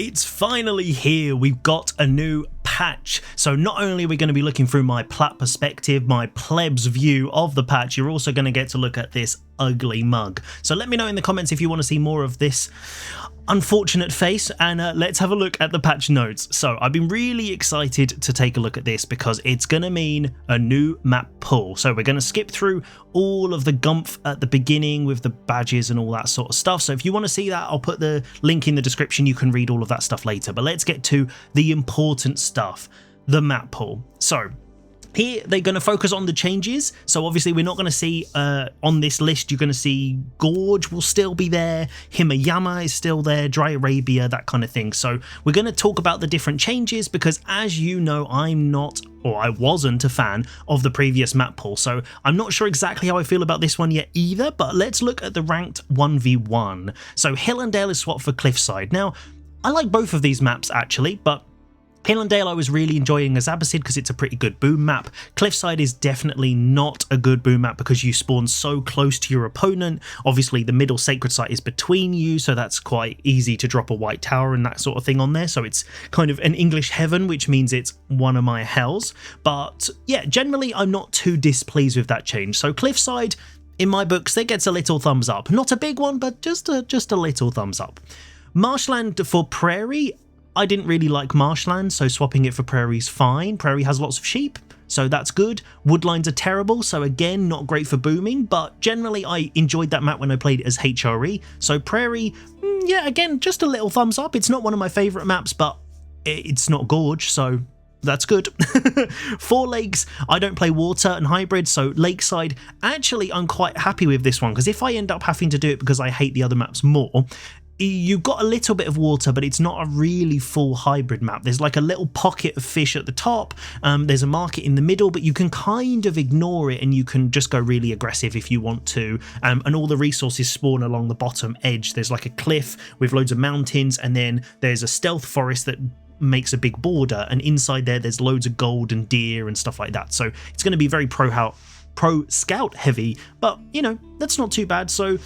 It's finally here. We've got a new patch. So not only are we going to be looking through my plat perspective, my pleb's view of the patch, you're also going to get to look at this ugly mug. So let me know in the comments if you want to see more of this unfortunate face, and let's have a look at the patch notes. So I've been really excited to take a look at this because it's going to mean a new map pool. So we're going to skip through all of the gumph at the beginning with the badges and all that sort of stuff. So if you want to see that, I'll put the link in the description. You can read all of that stuff later, but let's get to the important stuff, the map pool. So here they're going to focus on the changes. So obviously we're not going to see on this list, you're going to see Gorge will still be there, Himayama is still there, Dry Arabia, that kind of thing. So we're going to talk about the different changes because, as you know, I'm not, or I wasn't, a fan of the previous map pool. So I'm not sure exactly how I feel about this one yet either, but let's look at the ranked 1v1. So Hill and Dale is swapped for Cliffside. Now, I like both of these maps actually, but Hill and Dale I was really enjoying as Abbasid because it's a pretty good boom map. Cliffside is definitely not a good boom map because you spawn so close to your opponent. Obviously the middle sacred site is between you, so that's quite easy to drop a white tower and that sort of thing on there. So it's kind of an English heaven, which means it's one of my hells. But yeah, generally I'm not too displeased with that change. So Cliffside, in my books, that gets a little thumbs up. Not a big one, but just a little thumbs up. Marshland for Prairie, I didn't really like Marshland, so swapping it for Prairie's fine. Prairie has lots of sheep, so that's good. Woodlines are terrible, so again, not great for booming, but generally I enjoyed that map when I played it as HRE. So Prairie, yeah, again, just a little thumbs up. It's not one of my favourite maps, but it's not Gorge, so that's good. Four Lakes, I don't play water and hybrid, so Lakeside, actually I'm quite happy with this one, because if I end up having to do it because I hate the other maps more, you've got a little bit of water, but it's not a really full hybrid map. There's like a little pocket of fish at the top, there's a market in the middle, but you can kind of ignore it and you can just go really aggressive if you want to, and all the resources spawn along the bottom edge. There's like a cliff with loads of mountains, and then there's a stealth forest that makes a big border, and inside there's loads of gold and deer and stuff like that. So it's going to be very pro scout heavy, but you know, that's not too bad. So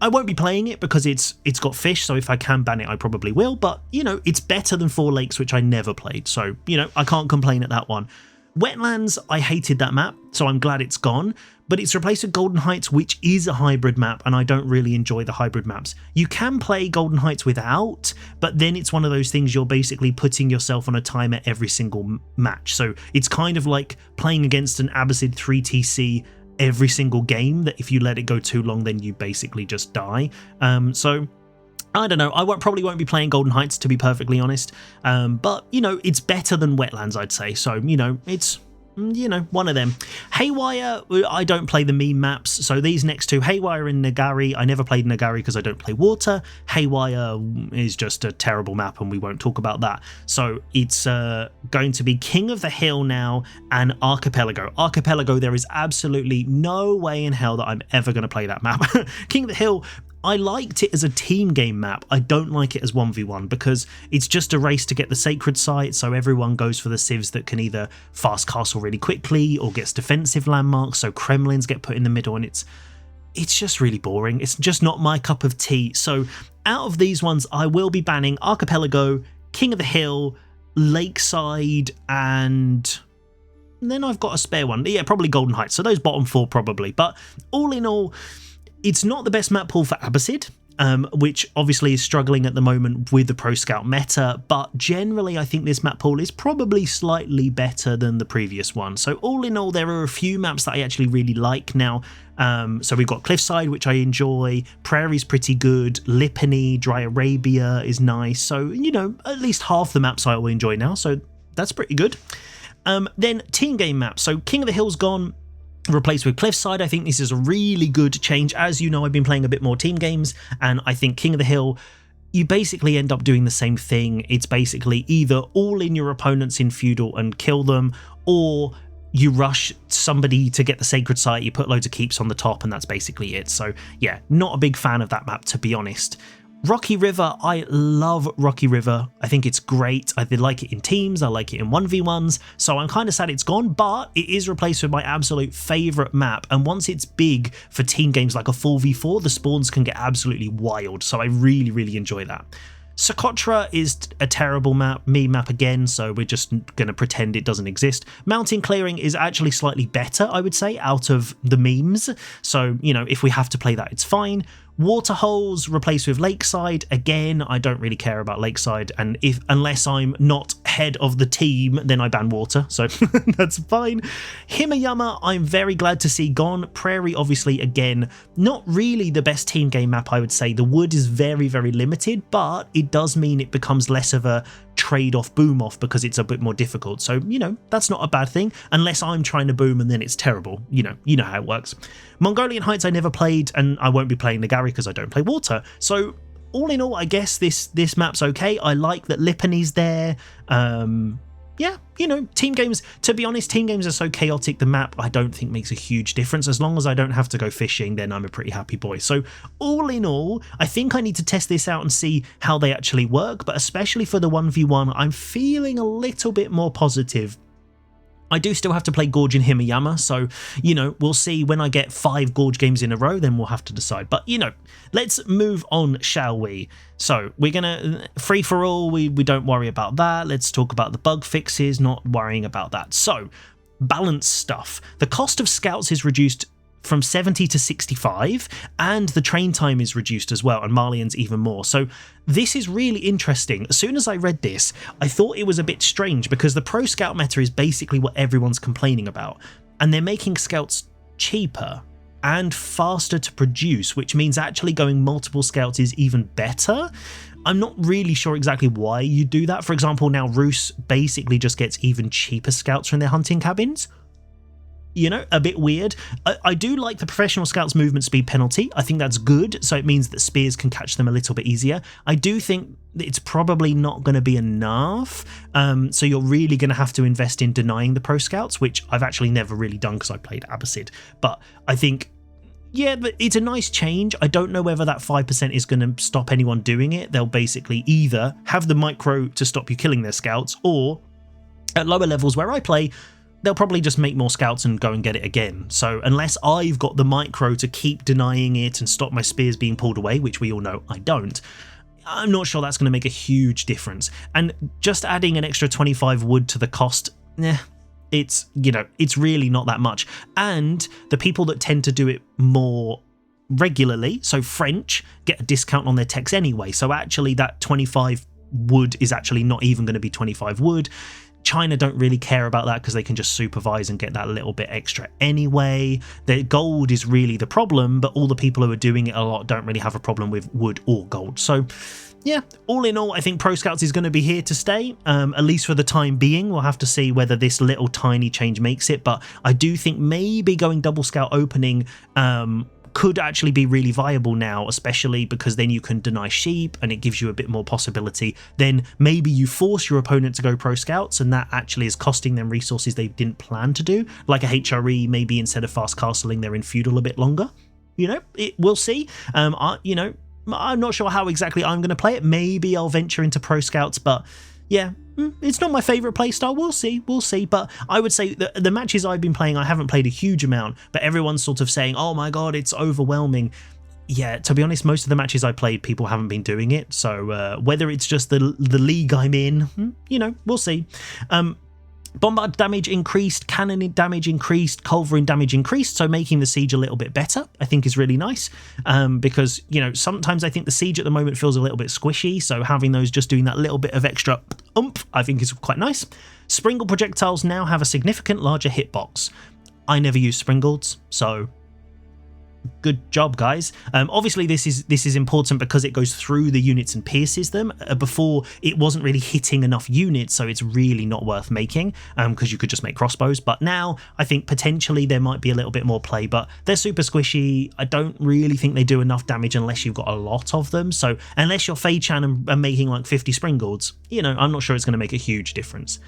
I won't be playing it because it's got fish, so if I can ban it I probably will, but you know, it's better than Four Lakes, which I never played, so you know, I can't complain at that one. Wetlands, I hated that map, so I'm glad it's gone, but it's replaced with Golden Heights, which is a hybrid map, and I don't really enjoy the hybrid maps. You can play Golden Heights without, but then it's one of those things you're basically putting yourself on a timer every single match, so it's kind of like playing against an Abbasid 3TC every single game, that if you let it go too long then you basically just die. So I don't know, I probably won't be playing Golden Heights, to be perfectly honest, but you know, it's better than Wetlands, I'd say, so you know, it's, you know, one of them. Haywire, I don't play the meme maps, so these next two, Haywire and Nagari, I never played Nagari because I don't play water. Haywire is just a terrible map and we won't talk about that. So it's going to be King of the Hill now and Archipelago. Archipelago, there is absolutely no way in hell that I'm ever going to play that map. King of the Hill, I liked it as a team game map. I don't like it as 1v1 because it's just a race to get the sacred site, so everyone goes for the civs that can either fast castle really quickly or gets defensive landmarks, so Kremlins get put in the middle, and it's just really boring. It's just not my cup of tea. So out of these ones, I will be banning Archipelago, King of the Hill, Lakeside, and then I've got a spare one. Yeah, probably Golden Heights. So those bottom four probably. But all in all, it's not the best map pool for Abbasid, which obviously is struggling at the moment with the Pro Scout meta, but generally I think this map pool is probably slightly better than the previous one. So all in all, there are a few maps that I actually really like now. So we've got Cliffside, which I enjoy, Prairie's pretty good, Lipany, Dry Arabia is nice, so you know, at least half the maps I will enjoy now, so that's pretty good. Then team game maps, so King of the Hill's gone, replaced with Cliffside. I think this is a really good change. As you know, I've been playing a bit more team games, and I think King of the Hill, you basically end up doing the same thing. It's basically either all in your opponents in feudal and kill them, or you rush somebody to get the sacred site, you put loads of keeps on the top, and that's basically it. So yeah, not a big fan of that map, to be honest. Rocky River, I love Rocky River. I think it's great. I like it in teams, I like it in 1v1s, so I'm kind of sad it's gone, but it is replaced with my absolute favourite map, and once it's big for team games like a 4v4, the spawns can get absolutely wild, so I really, really enjoy that. Socotra is a terrible meme map again, so we're just going to pretend it doesn't exist. Mountain clearing is actually slightly better, I would say, out of the memes. So, you know, if we have to play that, it's fine. Waterholes replaced with Lakeside. Again, I don't really care about Lakeside, and unless I'm not head of the team, then I ban water, so that's fine. Himayama, I'm very glad to see gone. Prairie, obviously, again, not really the best team game map, I would say. The wood is very, very limited, but it does mean it becomes less of a trade-off boom-off because it's a bit more difficult. So, you know, that's not a bad thing, unless I'm trying to boom and then it's terrible. You know how it works. Mongolian Heights I never played, and I won't be playing Nagari because I don't play water. So all in all, I guess this map's okay. I like that Lipani's there. Yeah, you know, team games, to be honest, team games are so chaotic, the map I don't think makes a huge difference. As long as I don't have to go fishing, then I'm a pretty happy boy. So all in all, I think I need to test this out and see how they actually work, but especially for the 1v1, I'm feeling a little bit more positive. I do still have to play Gorge and Himayama, so, you know, we'll see when I get 5 Gorge games in a row, then we'll have to decide. But, you know, let's move on, shall we? So, we're going to, free for all, we don't worry about that. Let's talk about the bug fixes, not worrying about that. So, balance stuff. The cost of scouts is reduced from 70 to 65, and the train time is reduced as well, and Marlian's even more. So this is really interesting. As soon as I read this, I thought it was a bit strange because the pro scout meta is basically what everyone's complaining about, and they're making scouts cheaper and faster to produce, which means actually going multiple scouts is even better. I'm not really sure exactly why you do that. For example, now Roos basically just gets even cheaper scouts from their hunting cabins. You know, a bit weird. I do like the professional scouts movement speed penalty. I think that's good, so it means that spears can catch them a little bit easier. I do think it's probably not going to be enough, so you're really going to have to invest in denying the pro scouts, which I've actually never really done because I played Abbasid. But I think, yeah, but it's a nice change. I don't know whether that 5% is going to stop anyone doing it. They'll basically either have the micro to stop you killing their scouts, or at lower levels where I play, they'll probably just make more scouts and go and get it again. So unless I've got the micro to keep denying it and stop my spears being pulled away, which we all know I don't, I'm not sure that's going to make a huge difference. And just adding an extra 25 wood to the cost, it's, you know, it's really not that much. And the people that tend to do it more regularly, so French, get a discount on their techs anyway. So actually that 25 wood is actually not even going to be 25 wood. China don't really care about that because they can just supervise and get that little bit extra anyway. The gold is really the problem, but all the people who are doing it a lot don't really have a problem with wood or gold. So yeah, all in all, I think Pro Scouts is going to be here to stay, at least for the time being. We'll have to see whether this little tiny change makes it, but I do think maybe going double scout opening could actually be really viable now, especially because then you can deny sheep and it gives you a bit more possibility. Then maybe you force your opponent to go pro scouts and that actually is costing them resources they didn't plan to do, like a HRE. Maybe instead of fast castling they're in feudal a bit longer. You know, we'll see. You know, I'm not sure how exactly I'm going to play it. Maybe I'll venture into pro scouts, but yeah, it's not my favourite playstyle. We'll see. But I would say the matches I've been playing, I haven't played a huge amount, but everyone's sort of saying, oh my god, it's overwhelming. Yeah, to be honest, most of the matches I played, people haven't been doing it. So whether it's just the league I'm in, you know, we'll see. Bombard damage increased, cannon damage increased, culverin damage increased, so making the siege a little bit better, I think, is really nice, because, you know, sometimes I think the siege at the moment feels a little bit squishy, so having those just doing that little bit of extra oomph, I think is quite nice. Springle projectiles now have a significant larger hitbox. I never use Springles, so good job, guys. Obviously this is important because it goes through the units and pierces them. Before, it wasn't really hitting enough units, so it's really not worth making, because you could just make crossbows. But now I think potentially there might be a little bit more play, but they're super squishy. I don't really think they do enough damage unless you've got a lot of them. So unless you're Fei-chan and making like 50 Springles, you know, I'm not sure it's going to make a huge difference.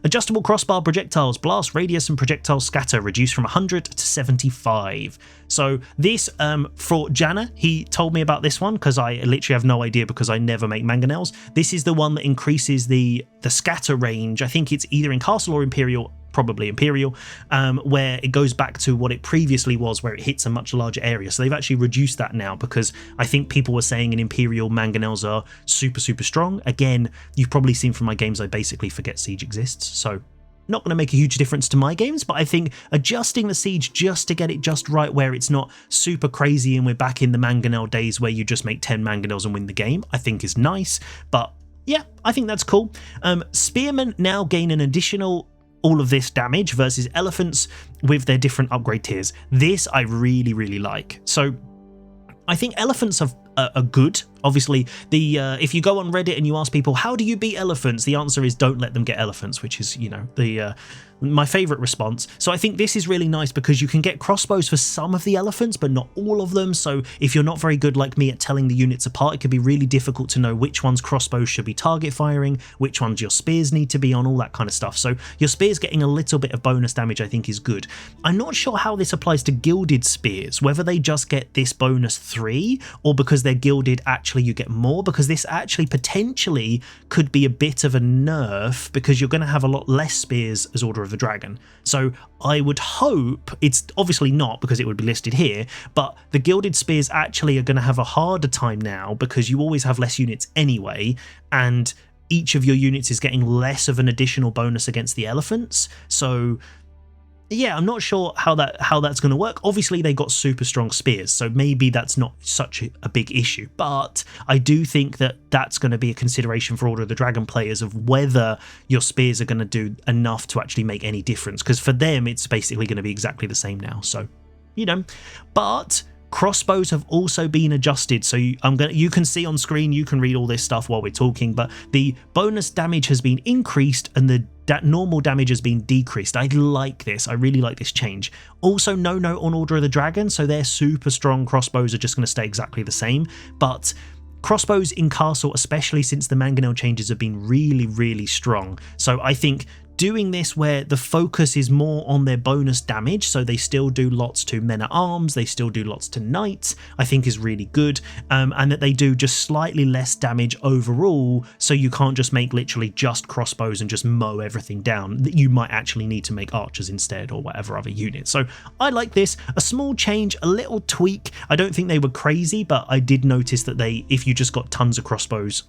Adjustable crossbar projectiles, blast radius and projectile scatter reduced from 100 to 75. So this, for Jana, he told me about this one because I literally have no idea because I never make mangonels. This is the one that increases the scatter range. I think it's either in Castle or Imperial probably Imperial, where it goes back to what it previously was, where it hits a much larger area. So they've actually reduced that now, because I think people were saying in Imperial mangonels are super strong. Again, you've probably seen from my games I basically forget siege exists, so not going to make a huge difference to my games, but I think adjusting the siege just to get it just right, where it's not super crazy and we're back in the mangonel days where you just make 10 mangonels and win the game, I think is nice. But yeah, I think that's cool. Spearmen now gain an additional all of this damage versus elephants with their different upgrade tiers. This I really like. So I think elephants are good. Obviously, if you go on Reddit and you ask people, how do you beat elephants? The answer is don't let them get elephants, which is, you know, my favorite response. So I think this is really nice because you can get crossbows for some of the elephants, but not all of them. So if you're not very good like me at telling the units apart, it could be really difficult to know which ones crossbows should be target firing, which ones your spears need to be on, all that kind of stuff. So your spears getting a little bit of bonus damage I think is good. I'm not sure how this applies to gilded spears, whether they just get this bonus 3 or because they're gilded actually you get more, because this actually potentially could be a bit of a nerf because you're going to have a lot less spears as Order of the Dragon. So I would hope, it's obviously not because it would be listed here, but the gilded spears actually are going to have a harder time now because you always have less units anyway, and each of your units is getting less of an additional bonus against the elephants. So yeah, I'm not sure how that's going to work. Obviously, they got super strong spears, so maybe that's not such a big issue. But I do think that that's going to be a consideration for Order of the Dragon players of whether your spears are going to do enough to actually make any difference. Because for them, it's basically going to be exactly the same now. So, you know, but crossbows have also been adjusted, so you can see on screen, you can read all this stuff while we're talking, but the bonus damage has been increased and the normal damage has been decreased. I like this. I really like this change. Also, no note on Order of the Dragon, so their super strong crossbows are just going to stay exactly the same, but crossbows in Castle, especially since the mangonel changes, have been really strong. So I think doing this where the focus is more on their bonus damage, so they still do lots to men-at-arms, they still do lots to knights, I think is really good, and that they do just slightly less damage overall, so you can't just make literally just crossbows and just mow everything down. That you might actually need to make archers instead or whatever other units. So I like this. A small change, a little tweak. I don't think they were crazy, but I did notice that if you just got tons of crossbows,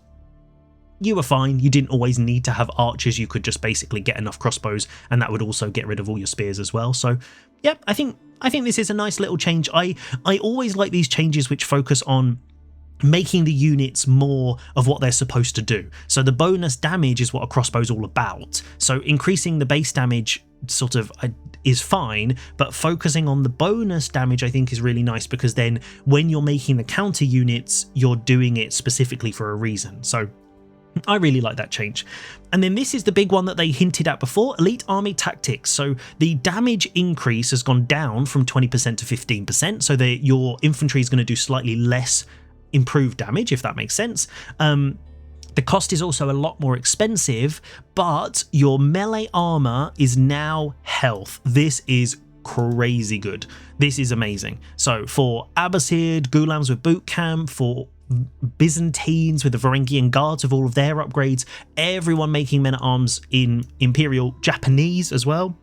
you were fine. You didn't always need to have archers. You could just basically get enough crossbows, and that would also get rid of all your spears as well. So yeah, I think this is a nice little change. I always like these changes which focus on making the units more of what they're supposed to do. So the bonus damage is what a crossbow is all about. So increasing the base damage sort of is fine, but focusing on the bonus damage I think is really nice, because then when you're making the counter units, you're doing it specifically for a reason. So I really like that change. And then this is the big one that they hinted at before, Elite Army Tactics. So the damage increase has gone down from 20% to 15%, so your infantry is going to do slightly less improved damage, if that makes sense. The cost is also a lot more expensive, but your melee armor is now health. This is crazy good. This is amazing. So for Abbasid, Ghulams with boot camp, for Byzantines with the Varangian Guards with all of their upgrades, everyone making men-at-arms in Imperial, Japanese as well,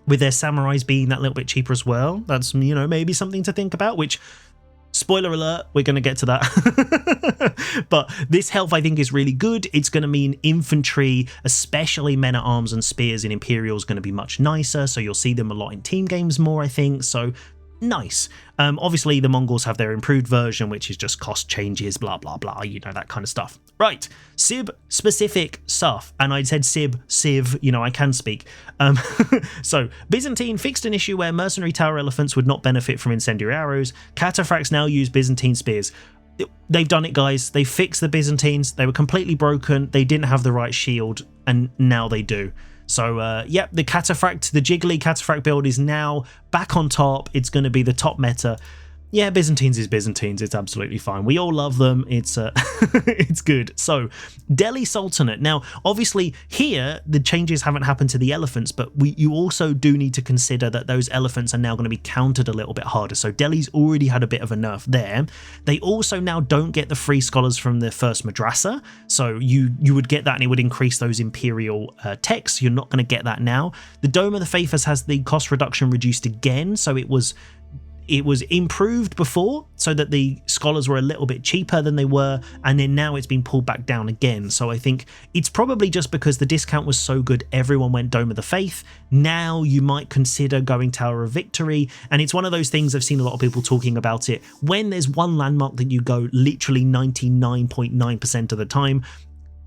with their samurais being that little bit cheaper as well. That's, you know, maybe something to think about, which, spoiler alert, we're going to get to that. But this health I think is really good. It's going to mean infantry, especially men-at-arms and spears in Imperial, is going to be much nicer, so you'll see them a lot in team games more, I think. So nice. Obviously the Mongols have their improved version, which is just cost changes, blah blah blah, you know, that kind of stuff. Right, Civ specific stuff, and I said Civ, you know, I can speak. So Byzantine fixed an issue where mercenary tower elephants would not benefit from incendiary arrows. Cataphracts now use Byzantine spears. They've done it, guys. They fixed the Byzantines. They were completely broken. They didn't have the right shield, and now they do. So yep, the Cataphract, the jiggly Cataphract build is now back on top. It's going to be the top meta. Yeah, Byzantines is Byzantines. It's absolutely fine. We all love them. It's it's good. So, Delhi Sultanate. Now, obviously, here the changes haven't happened to the elephants, but you also do need to consider that those elephants are now going to be countered a little bit harder. So, Delhi's already had a bit of a nerf there. They also now don't get the free scholars from the first madrasa. So, you would get that, and it would increase those imperial texts. You're not going to get that now. The Dome of the Faithers has the cost reduction reduced again. So, it was improved before so that the scholars were a little bit cheaper than they were, and then now it's been pulled back down again. So I think it's probably just because the discount was so good, everyone went Dome of the Faith. Now you might consider going Tower of Victory, and it's one of those things I've seen a lot of people talking about it. When there's one landmark that you go literally 99.9% of the time,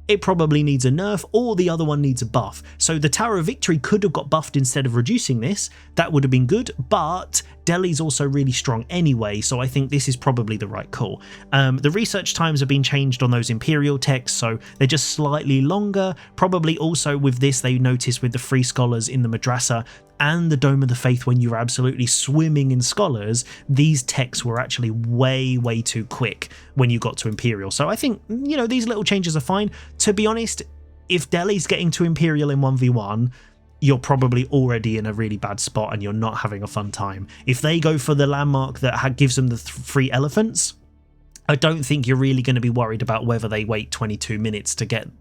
it probably needs a nerf, or the other one needs a buff. So the Tower of Victory could have got buffed instead of reducing this. That would have been good, but Delhi's also really strong anyway, so I think this is probably the right call. The research times have been changed on those Imperial texts, so they're just slightly longer. Probably also with this, they noticed with the free scholars in the Madrasa and the Dome of the Faith, when you're absolutely swimming in scholars, these texts were actually way too quick when you got to Imperial. So I think, you know, these little changes are fine. To be honest, if Delhi's getting to Imperial in 1v1, you're probably already in a really bad spot and you're not having a fun time. If they go for the landmark that gives them the free elephants, I don't think you're really going to be worried about whether they wait 22 minutes to get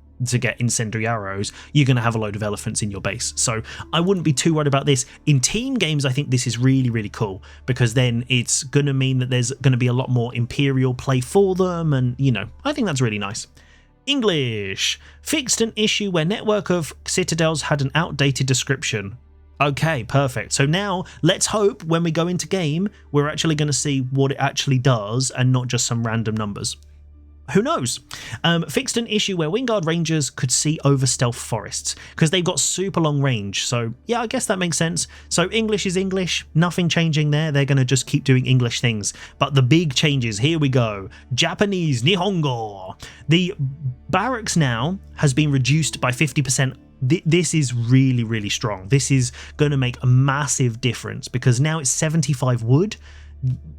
incendiary arrows. You're going to have a load of elephants in your base, so I wouldn't be too worried about this. In team games, I think this is really cool, because then it's going to mean that there's going to be a lot more Imperial play for them, and you know, I think that's really nice. English fixed an issue where network of citadels had an outdated description. Okay, perfect. So now let's hope when we go into game, we're actually going to see what it actually does and not just some random numbers. Who knows? Fixed an issue where Wingard Rangers could see over stealth forests because they've got super long range. So yeah, I guess that makes sense. So English is English, nothing changing there. They're going to just keep doing English things. But the big changes, here we go. Japanese Nihongo. The barracks now has been reduced by 50%. This is really strong. This is going to make a massive difference because now it's 75 wood.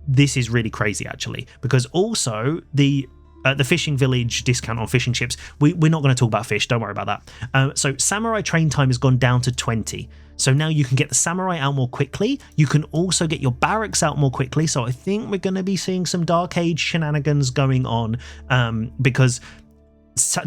This is really crazy actually, because also the fishing village discount on fishing ships, we're not going to talk about fish, don't worry about that. So samurai train time has gone down to 20. So now you can get the samurai out more quickly. You can also get your barracks out more quickly. So I think we're going to be seeing some Dark Age shenanigans going on, because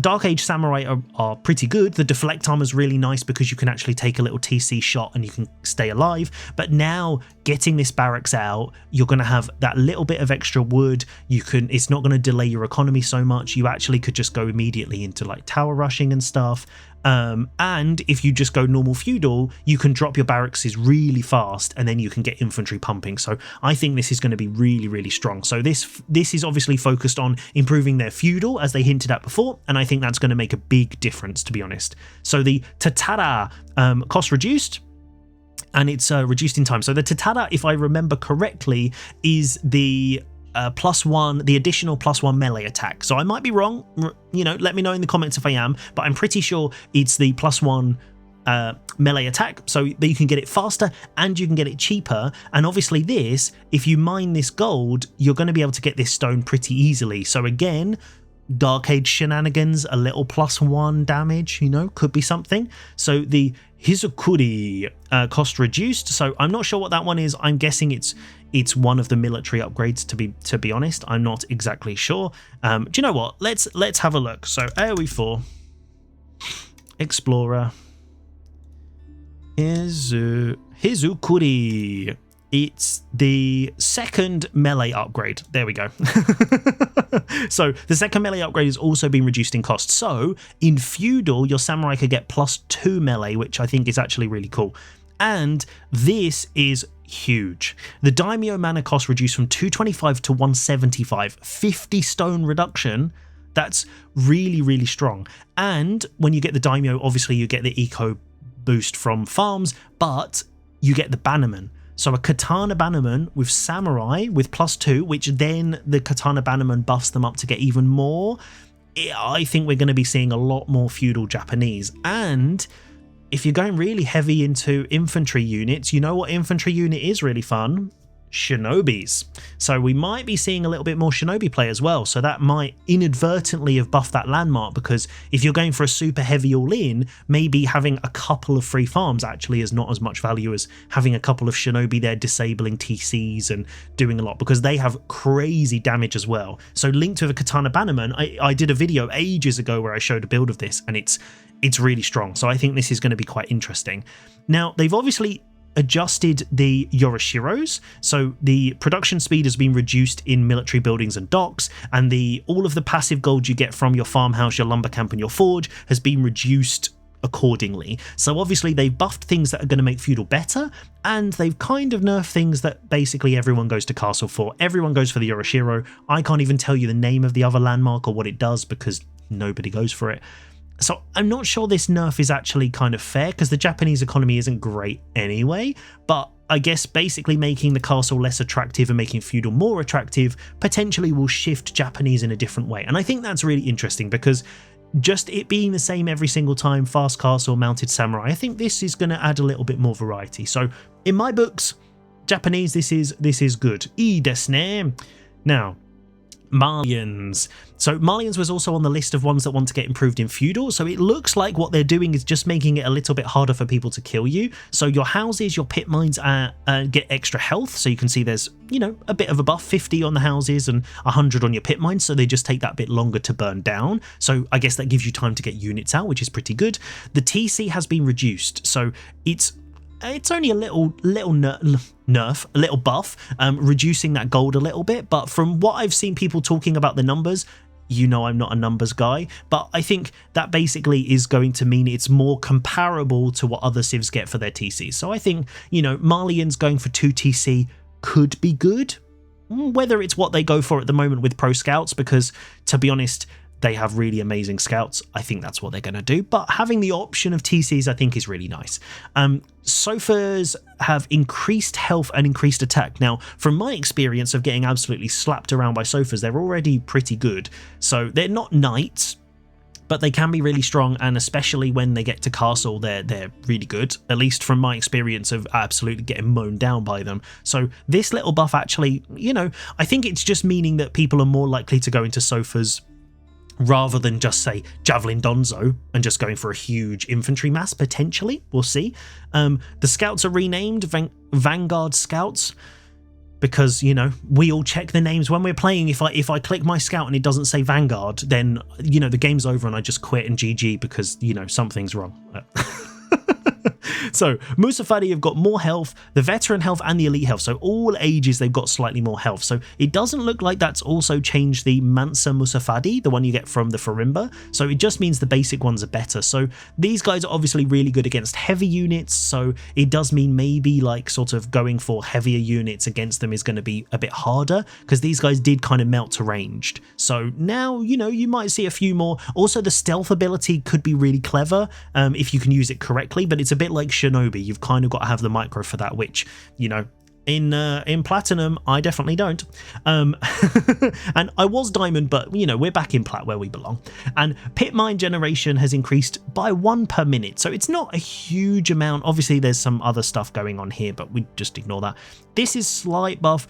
Dark Age samurai are pretty good. The deflect armor is really nice because you can actually take a little TC shot and you can stay alive. But now getting this barracks out, you're going to have that little bit of extra wood. It's not going to delay your economy so much. You actually could just go immediately into like tower rushing and stuff. And if you just go normal feudal, you can drop your barracks really fast and then you can get infantry pumping. So I think this is going to be really strong. So this is obviously focused on improving their feudal, as they hinted at before, and I think that's going to make a big difference, to be honest. So the Tatara cost reduced, and it's reduced in time. So the Tatara, if I remember correctly, is the +1, the additional +1 melee attack. So I might be wrong, you know, let me know in the comments if I am, but I'm pretty sure it's the +1 melee attack, so that you can get it faster and you can get it cheaper. And obviously this, if you mine this gold, you're going to be able to get this stone pretty easily. So again, Dark Age shenanigans, a little +1 damage, you know, could be something. So the Hizukuri cost reduced, so I'm not sure what that one is. I'm guessing it's one of the military upgrades, to be honest. I'm not exactly sure. Do you know what? Let's have a look. So AoE4 Explorer Hizukuri. It's the second melee upgrade. There we go. So the second melee upgrade has also been reduced in cost. So in feudal, your samurai could get +2 melee, which I think is actually really cool. And this is huge. The daimyo mana cost reduced from 225 to 175, 50 stone reduction. That's really strong. And when you get the daimyo, obviously you get the eco boost from farms, but you get the bannerman. So a katana bannerman with samurai with +2, which then the katana bannerman buffs them up to get even more. I think we're going to be seeing a lot more feudal Japanese. And if you're going really heavy into infantry units, you know what infantry unit is really fun? shinobis. So we might be seeing a little bit more shinobi play as well, so that might inadvertently have buffed that landmark, because if you're going for a super heavy all-in, maybe having a couple of free farms actually is not as much value as having a couple of shinobi there disabling TCs and doing a lot, because they have crazy damage as well. So linked with a katana bannerman, I did a video ages ago where I showed a build of this, and it's really strong, so I think this is going to be quite interesting. Now, they've obviously adjusted the Yoroshiros, so the production speed has been reduced in military buildings and docks, and all of the passive gold you get from your farmhouse, your lumber camp and your forge has been reduced accordingly. So obviously they've buffed things that are going to make feudal better, and they've kind of nerfed things that basically everyone goes to castle for. Everyone goes for the Yoroshiro. I can't even tell you the name of the other landmark or what it does because nobody goes for it. So I'm not sure this nerf is actually kind of fair, because the Japanese economy isn't great anyway, but I guess basically making the castle less attractive and making feudal more attractive potentially will shift Japanese in a different way. And I think that's really interesting, because just it being the same every single time, fast castle, mounted samurai, I think this is going to add a little bit more variety. So in my books, Japanese, this is good. Ii desu ne. Now, Malians. So Malians was also on the list of ones that want to get improved in feudal, so it looks like what they're doing is just making it a little bit harder for people to kill you. So your houses, your pit mines get extra health, so you can see there's, you know, a bit of a buff, 50 on the houses and 100 on your pit mines, so they just take that bit longer to burn down. So I guess that gives you time to get units out, which is pretty good. The TC has been reduced, so it's only a little nerf, a little buff, reducing that gold a little bit. But from what I've seen people talking about the numbers, you know I'm not a numbers guy, but I think that basically is going to mean it's more comparable to what other civs get for their TCs. So I think, you know, Malians going for 2 TC could be good. Whether it's what they go for at the moment with pro scouts, because to be honest, they have really amazing scouts. I think that's what they're going to do. But having the option of TCs, I think, is really nice. Sofas have increased health and increased attack. Now, from my experience of getting absolutely slapped around by sofas, they're already pretty good. So they're not knights, but they can be really strong, and especially when they get to castle, they're really good, at least from my experience of absolutely getting mown down by them. So this little buff actually, you know, I think it's just meaning that people are more likely to go into sofas rather than just say Javelin Donzo and just going for a huge infantry mass, potentially. We'll see. The scouts are renamed Vanguard Scouts, because, you know, we all check the names when we're playing. If I click my scout and it doesn't say Vanguard, then, you know, the game's over and I just quit and GG, because, you know, something's wrong. So Musafadi have got more health, the veteran health and the elite health, so all ages they've got slightly more health. So it doesn't look like that's also changed the Mansa Musafadi, the one you get from the Farimba, so it just means the basic ones are better. So these guys are obviously really good against heavy units, so it does mean maybe like sort of going for heavier units against them is going to be a bit harder, because these guys did kind of melt to ranged. So now, you know, you might see a few more. Also, the stealth ability could be really clever if you can use it correctly, but it's a bit like Shinobi. You've kind of got to have the micro for that, which, you know, in Platinum, I definitely don't. And I was Diamond, but, you know, we're back in Plat where we belong. And pit mine generation has increased by 1 per minute, so it's not a huge amount. Obviously, there's some other stuff going on here, but we just ignore that. This is slight buff,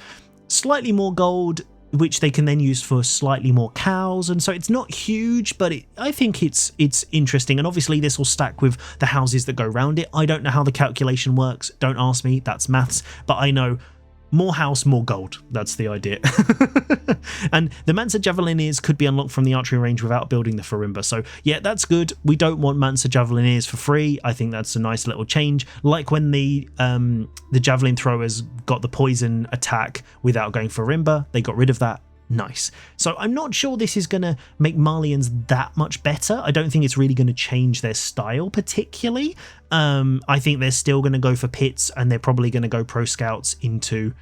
slightly more gold, which they can then use for slightly more cows, and so it's not huge, but I think it's interesting. And obviously this will stack with the houses that go around it. I don't know how the calculation works, don't ask me, that's maths, but I know more house, more gold. That's the idea. And the Mansa Javelineers could be unlocked from the archery range without building the Farimba. So yeah, that's good. We don't want Mansa Javelineers for free. I think that's a nice little change. Like when the Javelin throwers got the poison attack without going Farimba, they got rid of that. Nice. So I'm not sure this is going to make Malians that much better. I don't think it's really going to change their style particularly. I think they're still going to go for pits, and they're probably going to go pro scouts into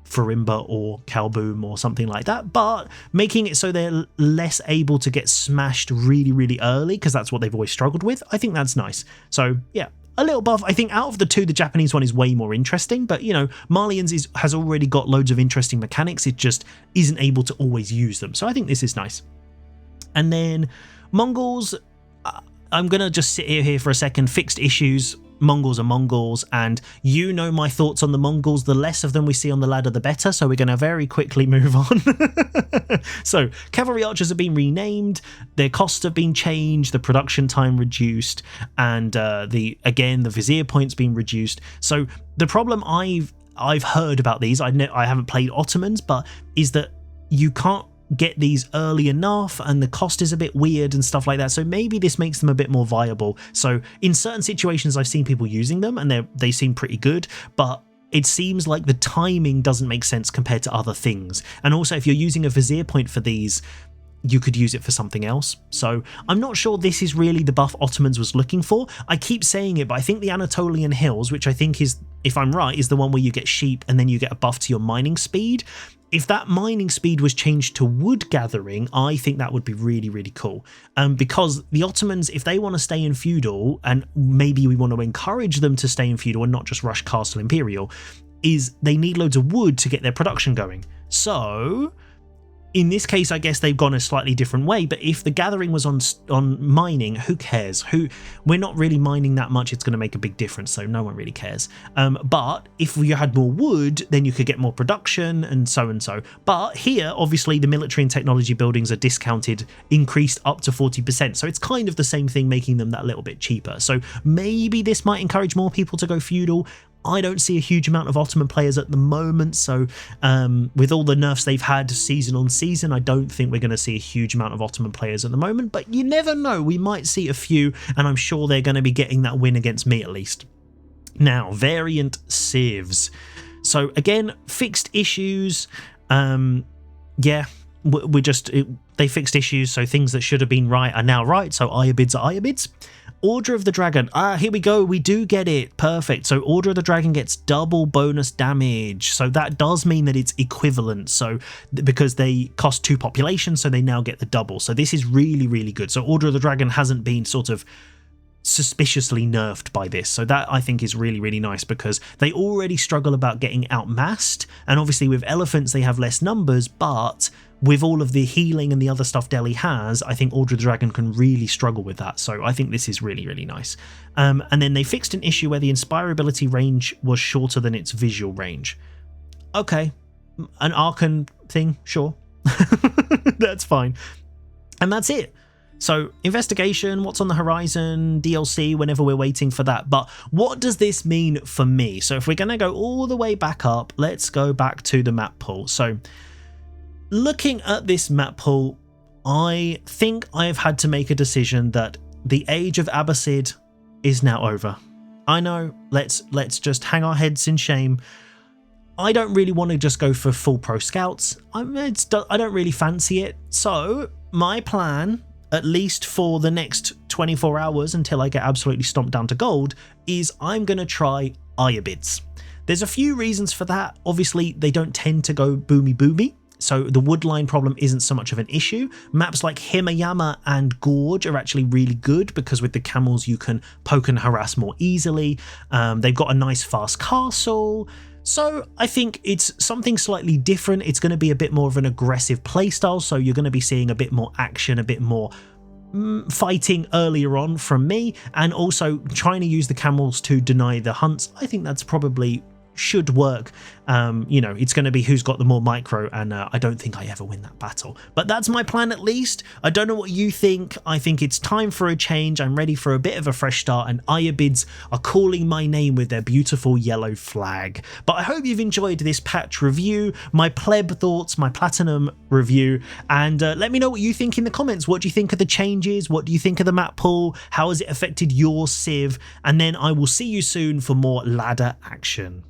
Farimba or Kalboom or something like that, but making it so they're less able to get smashed really, really early, because that's what they've always struggled with. I think that's nice. So yeah, a little buff. I think out of the two, the Japanese one is way more interesting, but, you know, Malians has already got loads of interesting mechanics. It just isn't able to always use them. So I think this is nice. And then Mongols, I'm going to just sit here for a second. Fixed issues. Mongols are Mongols, and you know my thoughts on the Mongols. The less of them we see on the ladder, the better. So we're going to very quickly move on. So cavalry archers have been renamed, their costs have been changed, the production time reduced, and the vizier points been reduced. So the problem I've heard about these, I haven't played Ottomans, but is that you can't get these early enough and the cost is a bit weird and stuff like that. So maybe this makes them a bit more viable. So in certain situations I've seen people using them and they seem pretty good, but it seems like the timing doesn't make sense compared to other things. And also if you're using a vizier point for these, you could use it for something else. So I'm not sure this is really the buff Ottomans was looking for. I keep saying it, but I think the Anatolian Hills, which I think is, if I'm right, is the one where you get sheep and then you get a buff to your mining speed. If that mining speed was changed to wood gathering, I think that would be really, really cool. Because the Ottomans, if they want to stay in feudal, and maybe we want to encourage them to stay in feudal and not just rush castle imperial, is they need loads of wood to get their production going. So in this case, I guess they've gone a slightly different way, but if the gathering was on mining, who cares? We're not really mining that much, it's going to make a big difference, so no one really cares. But if you had more wood, then you could get more production and so and so. But here, obviously, the military and technology buildings are discounted, increased up to 40%, so it's kind of the same thing, making them that little bit cheaper. So maybe this might encourage more people to go feudal. I don't see a huge amount of Ottoman players at the moment, so with all the nerfs they've had season on season, I don't think we're going to see a huge amount of Ottoman players at the moment, but you never know, we might see a few, and I'm sure they're going to be getting that win against me at least. Now, variant civs. So again, fixed issues. Yeah, they fixed issues, so things that should have been right are now right, so Iobids are Iobids. Order of the Dragon. Here we go. We do get it. Perfect. So Order of the Dragon gets double bonus damage. So that does mean that it's equivalent. So because they cost 2 population, so they now get the double. So this is really, really good. So Order of the Dragon hasn't been sort of suspiciously nerfed by this, so that I think is really, really nice, because they already struggle about getting outmassed, and obviously with elephants they have less numbers, but with all of the healing and the other stuff Delhi has, I think Order of the Dragon can really struggle with that, so I think this is really, really nice. And then they fixed an issue where the inspirability range was shorter than its visual range. Okay, an Archon thing, sure. That's fine. And that's it. So investigation, what's on the horizon, DLC, whenever we're waiting for that. But what does this mean for me? So if we're going to go all the way back up, let's go back to the map pool. So looking at this map pool, I think I've had to make a decision that the age of Abbasid is now over. I know, let's just hang our heads in shame. I don't really want to just go for full pro scouts. I don't really fancy it. So my plan, at least for the next 24 hours until I get absolutely stomped down to gold, is I'm going to try Iobids. There's a few reasons for that. Obviously, they don't tend to go boomy, so the woodline problem isn't so much of an issue. Maps like Himayama and Gorge are actually really good, because with the camels you can poke and harass more easily. They've got a nice fast castle. So I think it's something slightly different. It's going to be a bit more of an aggressive playstyle, so you're going to be seeing a bit more action, a bit more fighting earlier on from me, and also trying to use the camels to deny the hunts. I think that's probably should work. You know, it's going to be who's got the more micro, and I don't think I ever win that battle. But that's my plan at least. I don't know what you think. I think it's time for a change. I'm ready for a bit of a fresh start, and Iobids are calling my name with their beautiful yellow flag. But I hope you've enjoyed this patch review, my pleb thoughts, my platinum review, and let me know what you think in the comments. What do you think of the changes? What do you think of the map pool? How has it affected your civ? And then I will see you soon for more ladder action.